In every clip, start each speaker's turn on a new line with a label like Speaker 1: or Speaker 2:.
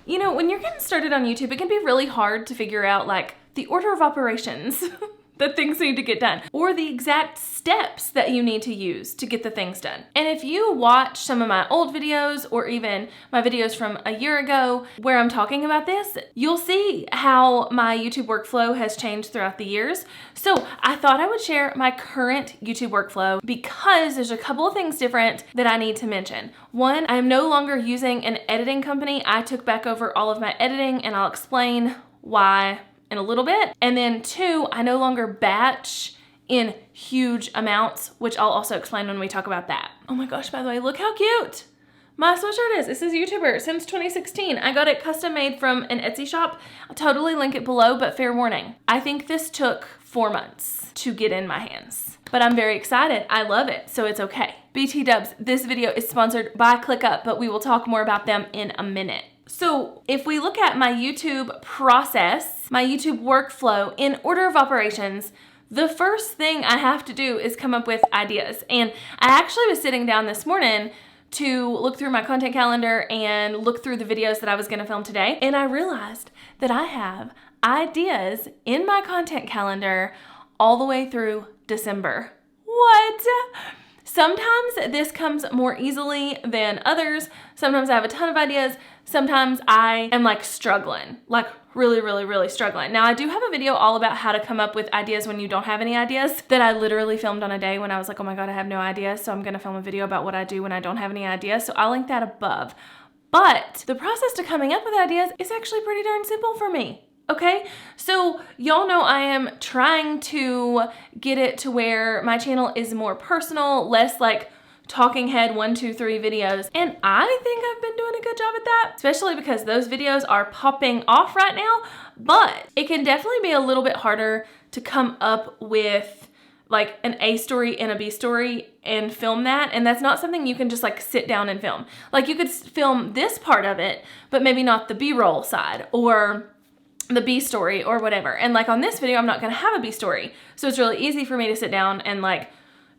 Speaker 1: You know, when you're getting started on YouTube, it can be really hard to figure out like the order of operations that things need to get done, or the exact steps that you need to use to get the things done. And if you watch some of my old videos or even my videos from a year ago where I'm talking about this, you'll see how my YouTube workflow has changed throughout the years. So I thought I would share my current YouTube workflow because there's a couple of things different that I need to mention. One, I'm no longer using an editing company. I took back over all of my editing, and I'll explain why in a little bit. And then two, I no longer batch in huge amounts, which I'll also explain when we talk about that. Oh my gosh, by the way, look how cute my sweatshirt is. This is YouTuber since 2016. I got it custom made from an Etsy shop. I'll totally link it below, but fair warning, I think this took 4 months to get in my hands. But I'm very excited. I love it, so it's okay. BT dubs, this video is sponsored by ClickUp, but we will talk more about them in a minute. So if we look at my YouTube process, my YouTube workflow in order of operations, the first thing I have to do is come up with ideas. And I actually was sitting down this morning to look through my content calendar and look through the videos that I was gonna film today. And I realized that I have ideas in my content calendar all the way through December. What? Sometimes this comes more easily than others. Sometimes I have a ton of ideas. Sometimes I am like struggling, like really struggling. Now I do have a video all about how to come up with ideas when you don't have any ideas that I literally filmed on a day when I was like, oh my God, I have no ideas. So I'm gonna film a video about what I do when I don't have any ideas. So I'll link that above. But the process to coming up with ideas is actually pretty darn simple for me. Okay, so y'all know I am trying to get it to where my channel is more personal, less like talking head 1, 2, 3 videos. And I think I've been doing a good job at that, especially because those videos are popping off right now, but it can definitely be a little bit harder to come up with like an A story and a B story and film that. And that's not something you can just like sit down and film. Like you could film this part of it, but maybe not the B-roll side or the B story or whatever. And like on this video, I'm not gonna have a B story. So it's really easy for me to sit down and like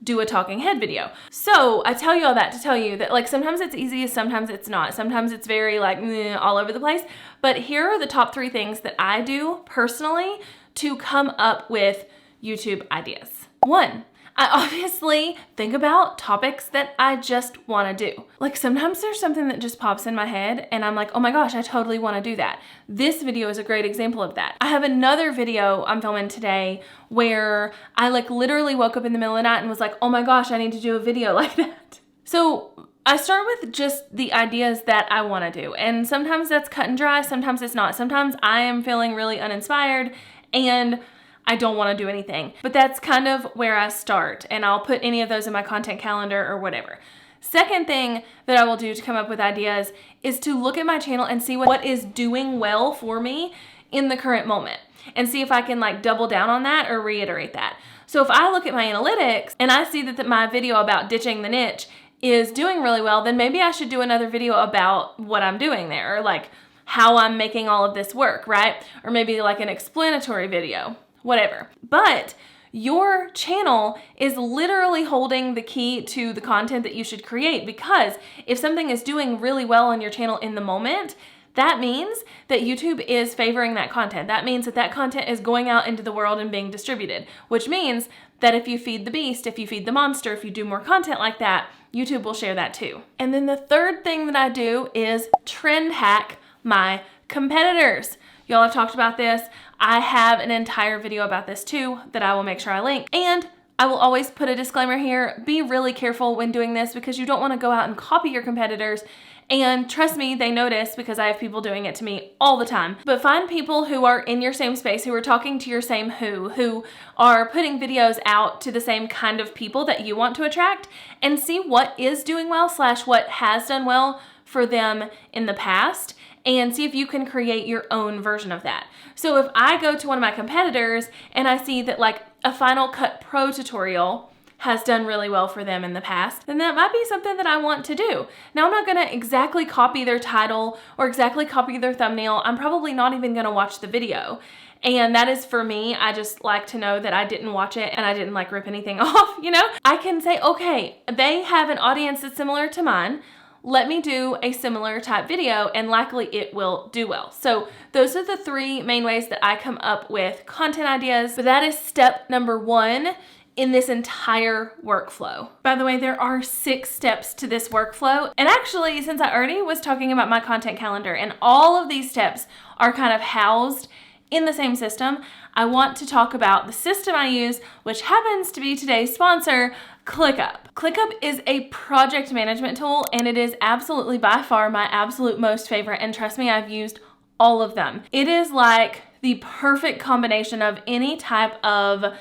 Speaker 1: do a talking head video. So I tell you all that to tell you that like sometimes it's easy, sometimes it's not. Sometimes it's very like all over the place. But here are the top 3 things that I do personally to come up with YouTube ideas. 1, I obviously think about topics that I just want to do. Like sometimes there's something that just pops in my head and I'm like, oh my gosh, I totally want to do that. This video is a great example of that. I have another video I'm filming today where I like literally woke up in the middle of the night and was like, oh my gosh, I need to do a video like that. So I start with just the ideas that I want to do. And sometimes that's cut and dry, sometimes it's not. Sometimes I am feeling really uninspired and I don't want to do anything, but that's kind of where I start, and I'll put any of those in my content calendar or whatever. Second thing that I will do to come up with ideas is to look at my channel and see what is doing well for me in the current moment and see if I can like double down on that or reiterate that. So if I look at my analytics and I see that my video about ditching the niche is doing really well, then maybe I should do another video about what I'm doing there, or like how I'm making all of this work, right? Or maybe like an explanatory video. Whatever. But your channel is literally holding the key to the content that you should create, because if something is doing really well on your channel in the moment, that means that YouTube is favoring that content. That means that that content is going out into the world and being distributed, which means that if you feed the beast, if you feed the monster, if you do more content like that, YouTube will share that too. And then the third thing that I do is trend hack my competitors. Y'all have talked about this. I have an entire video about this too that I will make sure I link. And I will always put a disclaimer here. Be really careful when doing this because you don't want to go out and copy your competitors. And trust me, they notice because I have people doing it to me all the time. But find people who are in your same space, who are talking to your same who are putting videos out to the same kind of people that you want to attract, and see what is doing well / what has done well for them in the past, and see if you can create your own version of that. So if I go to one of my competitors and I see that like a Final Cut Pro tutorial has done really well for them in the past, then that might be something that I want to do. Now I'm not gonna exactly copy their title or exactly copy their thumbnail. I'm probably not even gonna watch the video. And that is for me. I just like to know that I didn't watch it and I didn't like rip anything off, you know? I can say, okay, they have an audience that's similar to mine. let me do a similar type video and likely it will do well. So those are the 3 main ways that I come up with content ideas, but that is step number 1 in this entire workflow. By the way, there are 6 steps to this workflow. And actually, since I already was talking about my content calendar and all of these steps are kind of housed in the same system, I want to talk about the system I use, which happens to be today's sponsor, ClickUp. ClickUp is a project management tool, and it is absolutely by far my absolute most favorite. And trust me, I've used all of them. It is like the perfect combination of any type of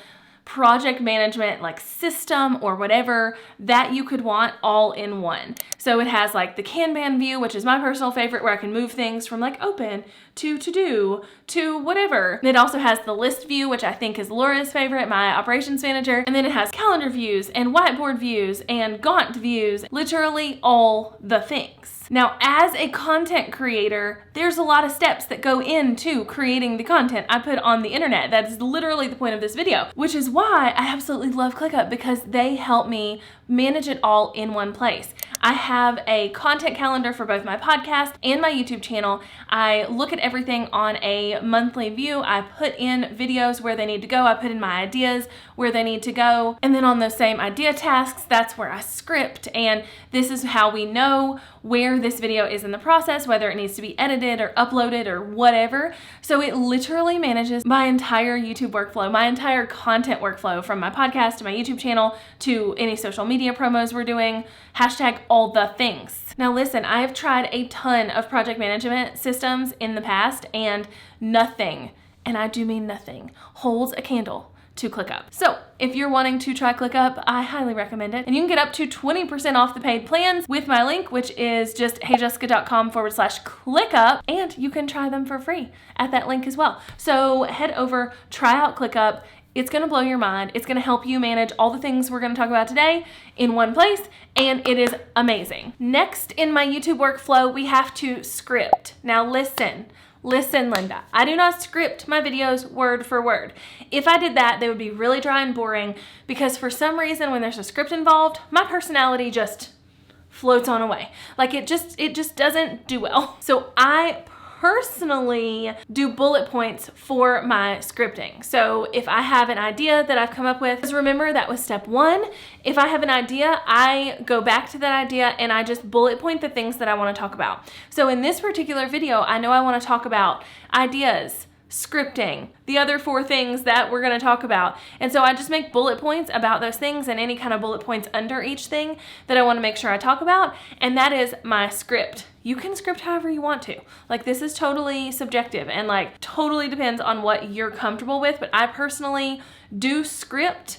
Speaker 1: project management like system or whatever that you could want all in one. So it has like the Kanban view, which is my personal favorite, where I can move things from like open to do to whatever. It also has the list view, which I think is Laura's favorite, my operations manager. And then it has calendar views and whiteboard views and Gantt views, literally all the things. Now, as a content creator, there's a lot of steps that go into creating the content I put on the internet. That is literally the point of this video, which is why I absolutely love ClickUp, because they help me manage it all in one place. I have a content calendar for both my podcast and my YouTube channel. I look at everything on a monthly view. I put in videos where they need to go. I put in my ideas where they need to go. And then on those same idea tasks, that's where I script. And this is how we know where this video is in the process, whether it needs to be edited or uploaded or whatever. So it literally manages my entire YouTube workflow, my entire content workflow, from my podcast to my YouTube channel to any social media promos we're doing, hashtag all the things. Now listen, I have tried a ton of project management systems in the past, and nothing, and I do mean nothing, holds a candle to ClickUp. So if you're wanting to try ClickUp, I highly recommend it. And you can get up to 20% off the paid plans with my link, which is just heyjessica.com/ClickUp, and you can try them for free at that link as well. So head over, try out ClickUp. It's gonna blow your mind. It's gonna help you manage all the things we're gonna talk about today in one place, and it is amazing. Next in my YouTube workflow, we have to script. Now listen, Linda, I do not script my videos word for word. If I did that, they would be really dry and boring, because for some reason when there's a script involved, my personality just floats on away. Like it just doesn't do well. So I personally do bullet points for my scripting. So if I have an idea that I've come up with, just remember that was step 1. If I have an idea, I go back to that idea and I just bullet point the things that I want to talk about. So in this particular video, I know I want to talk about ideas, scripting, the other 4 things that we're going to talk about. And so I just make bullet points about those things and any kind of bullet points under each thing that I want to make sure I talk about. And that is my script. You can script however you want to. Like, this is totally subjective and like totally depends on what you're comfortable with. But I personally do script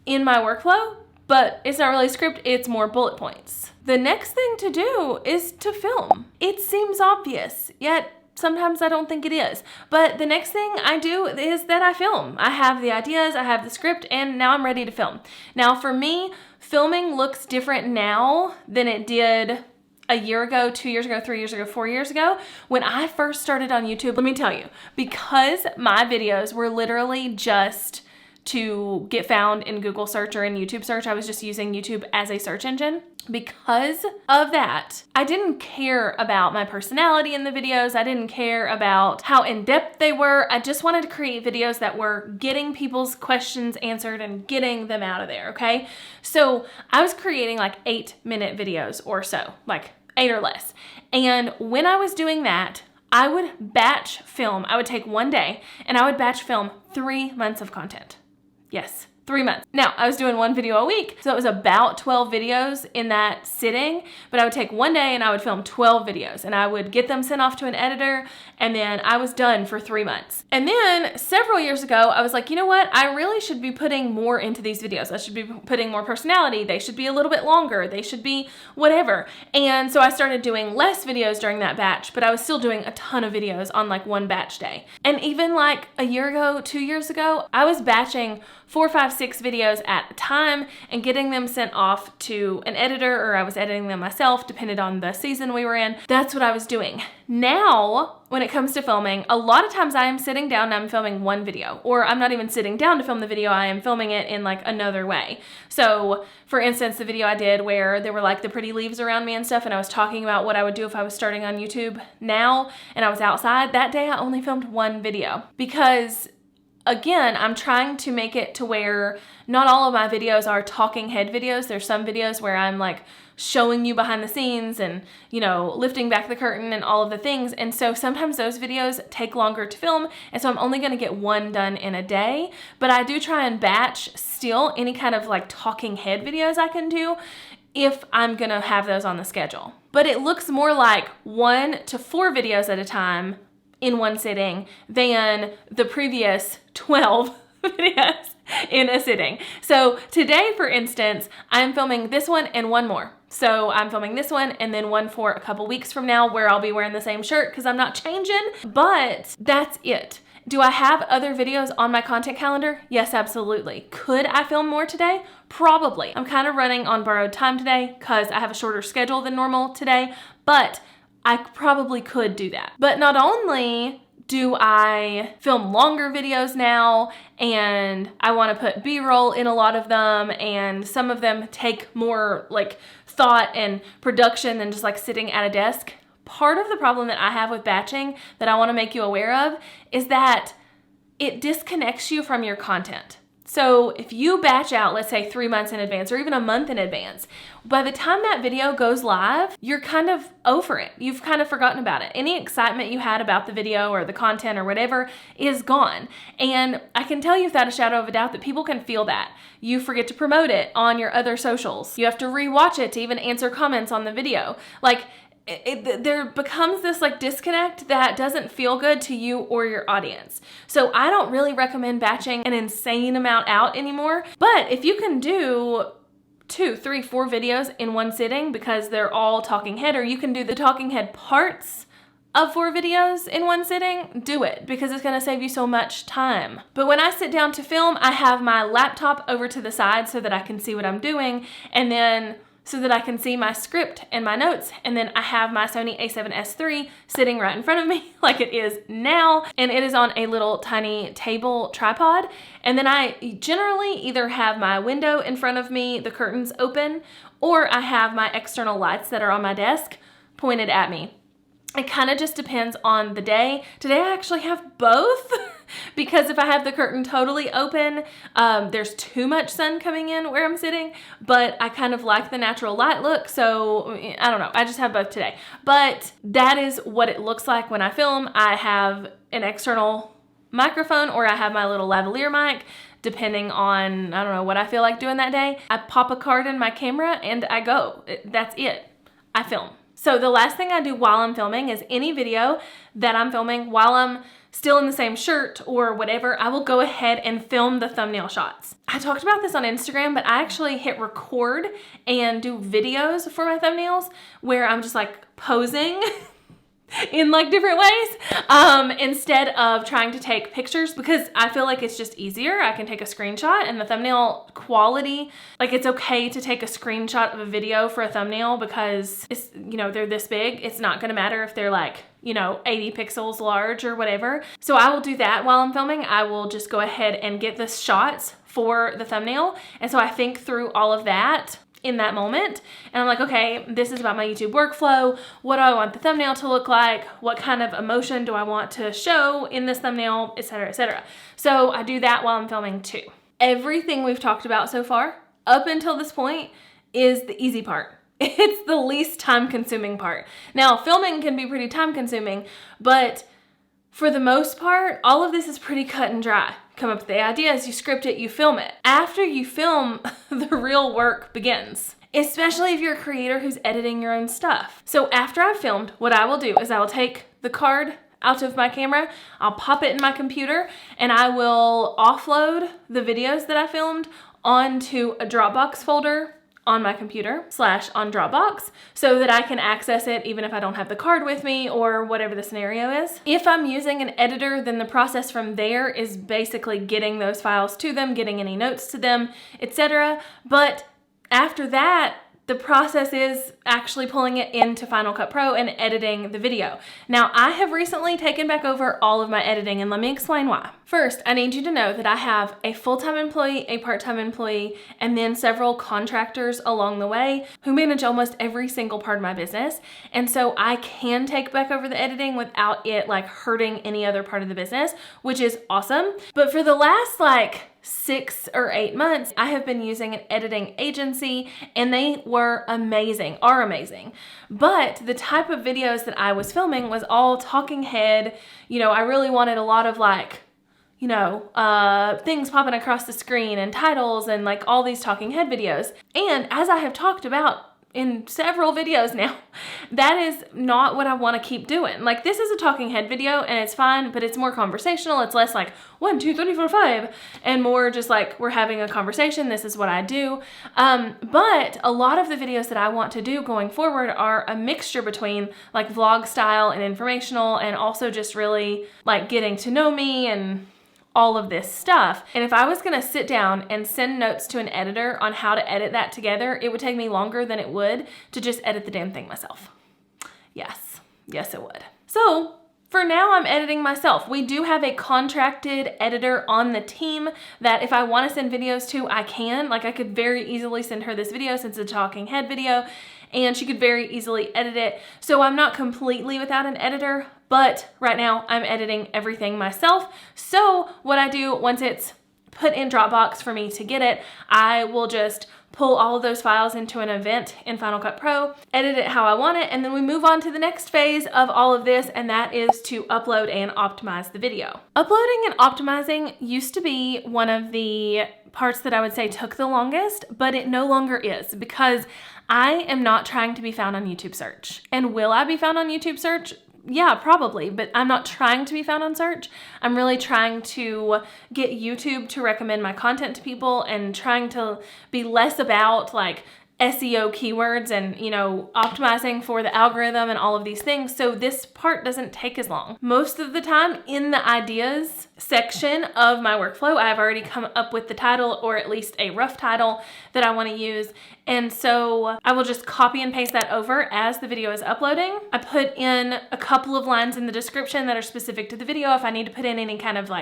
Speaker 1: in my workflow, but it's not really script, it's more bullet points. The next thing to do is to film. It seems obvious, yet sometimes I don't think it is. But the next thing I do is that I film. I have the ideas, I have the script, and now I'm ready to film. Now for me, filming looks different now than it did a year ago, 2 years ago, 3 years ago, 4 years ago. When I first started on YouTube, let me tell you, because my videos were literally just to get found in Google search or in YouTube search, I was just using YouTube as a search engine. Because of that, I didn't care about my personality in the videos. I didn't care about how in-depth they were. I just wanted to create videos that were getting people's questions answered and getting them out of there, okay? So I was creating like 8-minute videos or so, like 8 or less. And when I was doing that, I would batch film. I would take one day and I would batch film 3 months of content. Yes, 3 months. Now, I was doing 1 video a week, so it was about 12 videos in that sitting, but I would take one day and I would film 12 videos and I would get them sent off to an editor, and then I was done for 3 months. And then several years ago, I was like, you know what? I really should be putting more into these videos. I should be putting more personality. They should be a little bit longer. They should be whatever. And so I started doing less videos during that batch, but I was still doing a ton of videos on like one batch day. And even like a year ago, 2 years ago, I was batching 4, 5, 6 videos at a time and getting them sent off to an editor, or I was editing them myself, depended on the season we were in. That's what I was doing. Now, when it comes to filming, a lot of times I am sitting down and I'm filming one video, or I'm not even sitting down to film the video, I am filming it in like another way. So for instance, the video I did where there were like the pretty leaves around me and stuff, and I was talking about what I would do if I was starting on YouTube now and I was outside, that day I only filmed one video because again, I'm trying to make it to where not all of my videos are talking head videos. There's some videos where I'm like showing you behind the scenes and, you know, lifting back the curtain and all of the things. And so sometimes those videos take longer to film. And so I'm only going to get one done in a day. But I do try and batch still any kind of like talking head videos I can do if I'm going to have those on the schedule. But it looks more like 1 to 4 videos at a time in one sitting than the previous 12 videos in a sitting. So today, for instance, I'm filming this one and one more. So I'm filming this one and then one for a couple weeks from now where I'll be wearing the same shirt because I'm not changing, but that's it. Do I have other videos on my content calendar? Yes, absolutely. Could I film more today? Probably. I'm kind of running on borrowed time today because I have a shorter schedule than normal today, but I probably could do that. But not only do I film longer videos now, and I want to put B-roll in a lot of them, and some of them take more like thought and production than just like sitting at a desk. Part of the problem that I have with batching that I want to make you aware of is that it disconnects you from your content. So if you batch out, let's say 3 months in advance or even a month in advance, by the time that video goes live, you're kind of over it. You've kind of forgotten about it. Any excitement you had about the video or the content or whatever is gone. And I can tell you without a shadow of a doubt that people can feel that. You forget to promote it on your other socials. You have to rewatch it to even answer comments on the video. Like, there becomes this like disconnect that doesn't feel good to you or your audience. So I don't really recommend batching an insane amount out anymore. But if you can do 2, 3, 4 videos in one sitting because they're all talking head, or you can do the talking head parts of 4 videos in one sitting, do it because it's going to save you so much time. But when I sit down to film, I have my laptop over to the side so that I can see what I'm doing, and then so that I can see my script and my notes. And then I have my Sony a7S III sitting right in front of me like it is now. And it is on a little tiny table tripod. And then I generally either have my window in front of me, the curtains open, or I have my external lights that are on my desk pointed at me. It kind of just depends on the day. Today I actually have both because if I have the curtain totally open, there's too much sun coming in where I'm sitting, but I kind of like the natural light look, so I don't know. I just have both today. But that is what it looks like when I film. I have an external microphone or I have my little lavalier mic, depending on, I don't know, what I feel like doing that day. I pop a card in my camera and I go. That's it. I film. So the last thing I do while I'm filming is any video that I'm filming while I'm still in the same shirt or whatever, I will go ahead and film the thumbnail shots. I talked about this on Instagram, but I actually hit record and do videos for my thumbnails where I'm just like posing in like different ways instead of trying to take pictures, because I feel like it's just easier. I can take a screenshot and the thumbnail quality, like it's okay to take a screenshot of a video for a thumbnail because it's, you know, they're this big. It's not going to matter if they're like, you know, 80 pixels large or whatever. So I will do that while I'm filming. I will just go ahead and get the shots for the thumbnail. And so I think through all of that in that moment. And I'm like, okay, this is about my YouTube workflow. What do I want the thumbnail to look like? What kind of emotion do I want to show in this thumbnail, etc., etc. So I do that while I'm filming too. Everything we've talked about so far, up until this point, is the easy part. It's the least time-consuming part. Now, filming can be pretty time-consuming, but for the most part, all of this is pretty cut and dry. Come up with the ideas, you script it, you film it. After you film, the real work begins, especially if you're a creator who's editing your own stuff. So after I've filmed, what I will do is I will take the card out of my camera, I'll pop it in my computer, and I will offload the videos that I filmed onto a Dropbox folder on my computer / on Dropbox so that I can access it even if I don't have the card with me or whatever the scenario is. If I'm using an editor, then the process from there is basically getting those files to them, getting any notes to them, etc. But after that, the process is actually pulling it into Final Cut Pro and editing the video. Now, I have recently taken back over all of my editing, and let me explain why. First, I need you to know that I have a full-time employee, a part-time employee, and then several contractors along the way who manage almost every single part of my business. And so I can take back over the editing without it like hurting any other part of the business, which is awesome. But for the last 6 or 8 months, I have been using an editing agency, and they are amazing. But the type of videos that I was filming was all talking head. I really wanted a lot of things popping across the screen and titles and all these talking head videos. And as I have talked about in several videos now, that is not what I want to keep doing. This is a talking head video and it's fine, but it's more conversational. It's less 1, 2, 3, 4, 5, and more just we're having a conversation. This is what I do. But a lot of the videos that I want to do going forward are a mixture between vlog style and informational, and also just really getting to know me and all of this stuff. And if I was gonna sit down and send notes to an editor on how to edit that together, it would take me longer than it would to just edit the damn thing myself. Yes, it would. So for now, I'm editing myself. We do have a contracted editor on the team that if I wanna send videos to, I can. I could very easily send her this video since it's a talking head video, and she could very easily edit it. So I'm not completely without an editor, but right now I'm editing everything myself. So what I do once it's put in Dropbox for me to get it, I will just pull all of those files into an event in Final Cut Pro, edit it how I want it, and then we move on to the next phase of all of this, and that is to upload and optimize the video. Uploading and optimizing used to be one of the parts that I would say took the longest, but it no longer is, because I am not trying to be found on YouTube search. And will I be found on YouTube search? Yeah, probably, but I'm not trying to be found on search. I'm really trying to get YouTube to recommend my content to people and trying to be less about SEO keywords and, optimizing for the algorithm and all of these things. So this part doesn't take as long. Most of the time in the ideas section of my workflow, I've already come up with the title, or at least a rough title that I want to use. And so I will just copy and paste that over as the video is uploading. I put in a couple of lines in the description that are specific to the video. If I need to put in any kind of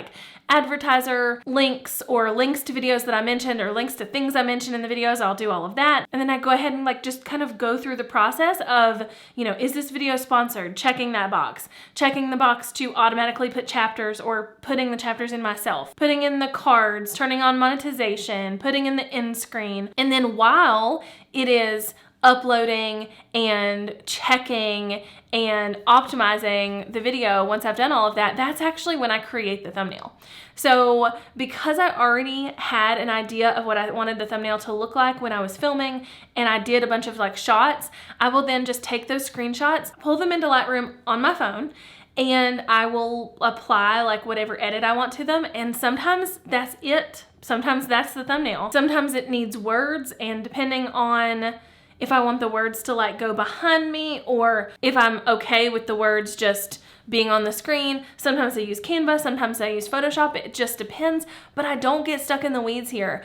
Speaker 1: advertiser links or links to videos that I mentioned or links to things I mentioned in the videos, I'll do all of that. And then I go ahead and just kind of go through the process of, is this video sponsored? Checking that box. Checking the box to automatically put chapters or putting the chapters in myself. Putting in the cards, turning on monetization, putting in the end screen. And then while it is uploading and checking and optimizing the video, once I've done all of that, that's actually when I create the thumbnail. So because I already had an idea of what I wanted the thumbnail to look like when I was filming, and I did a bunch of shots, I will then just take those screenshots, pull them into Lightroom on my phone, and I will apply whatever edit I want to them. And sometimes that's it. Sometimes that's the thumbnail. Sometimes it needs words, and depending on if I want the words to go behind me, or if I'm okay with the words just being on the screen, sometimes I use Canva, sometimes I use Photoshop. It just depends, but I don't get stuck in the weeds here.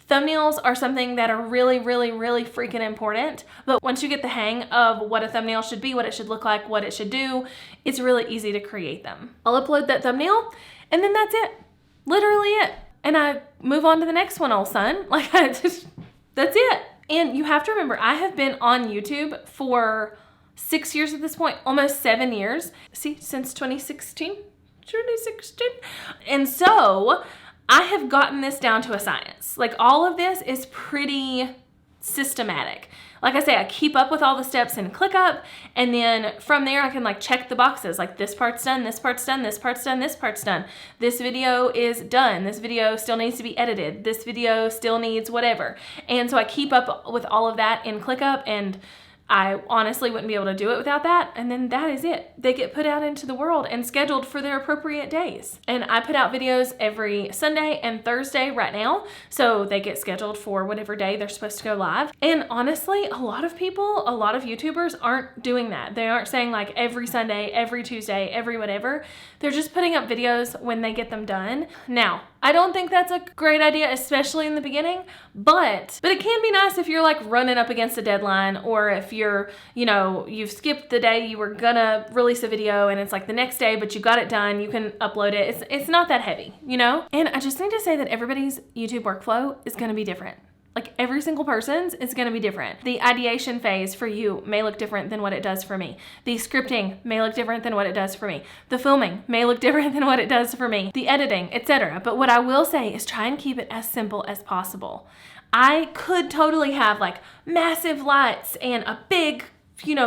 Speaker 1: Thumbnails are something that are really, really, really freaking important. But once you get the hang of what a thumbnail should be, what it should look like, what it should do, it's really easy to create them. I'll upload that thumbnail, and then that's it. Literally it. And I move on to the next one, old son. That's it. And you have to remember, I have been on YouTube for 6 years at this point, almost 7 years. See, since 2016. And so I have gotten this down to a science. All of this is pretty systematic. Like I say, I keep up with all the steps in ClickUp, and then from there I can check the boxes. This part's done, this part's done, this part's done, this part's done. This video is done. This video still needs to be edited. This video still needs whatever. And so I keep up with all of that in ClickUp, and I honestly wouldn't be able to do it without that. And then that is it. They get put out into the world and scheduled for their appropriate days. And I put out videos every Sunday and Thursday right now. So they get scheduled for whatever day they're supposed to go live. And honestly, a lot of people, a lot of YouTubers aren't doing that. They aren't saying like every Sunday, every Tuesday, every whatever. They're just putting up videos when they get them done. Now, I don't think that's a great idea, especially in the beginning, but it can be nice if you're like running up against a deadline, or if you're, you've skipped the day you were gonna release a video and it's like the next day, but you got it done, you can upload it. It's not that heavy, And I just need to say that everybody's YouTube workflow is gonna be different. Like every single person's is gonna be different. The ideation phase for you may look different than what it does for me. The scripting may look different than what it does for me. The filming may look different than what it does for me. The editing, etc. But what I will say is try and keep it as simple as possible. I could totally have like massive lights and a big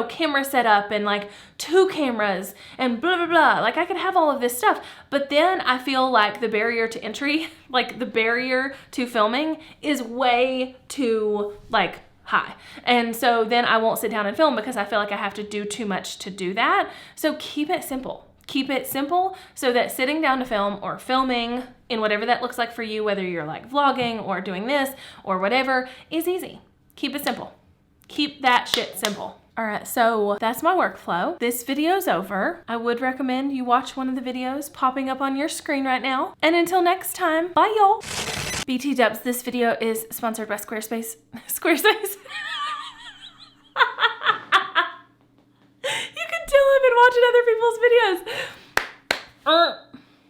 Speaker 1: camera set up and like 2 cameras and blah, blah, blah. Like I could have all of this stuff, but then I feel like the barrier to entry, like the barrier to filming is way too like high. And so then I won't sit down and film because I feel like I have to do too much to do that. So keep it simple. Keep it simple so that sitting down to film or filming in whatever that looks like for you, whether you're like vlogging or doing this or whatever, is easy. Keep it simple. Keep that shit simple. All right, so that's my workflow. This video's over. I would recommend you watch one of the videos popping up on your screen right now. And until next time, bye y'all. BT Dubs, this video is sponsored by Squarespace. Squarespace. You can tell I've been watching other people's videos.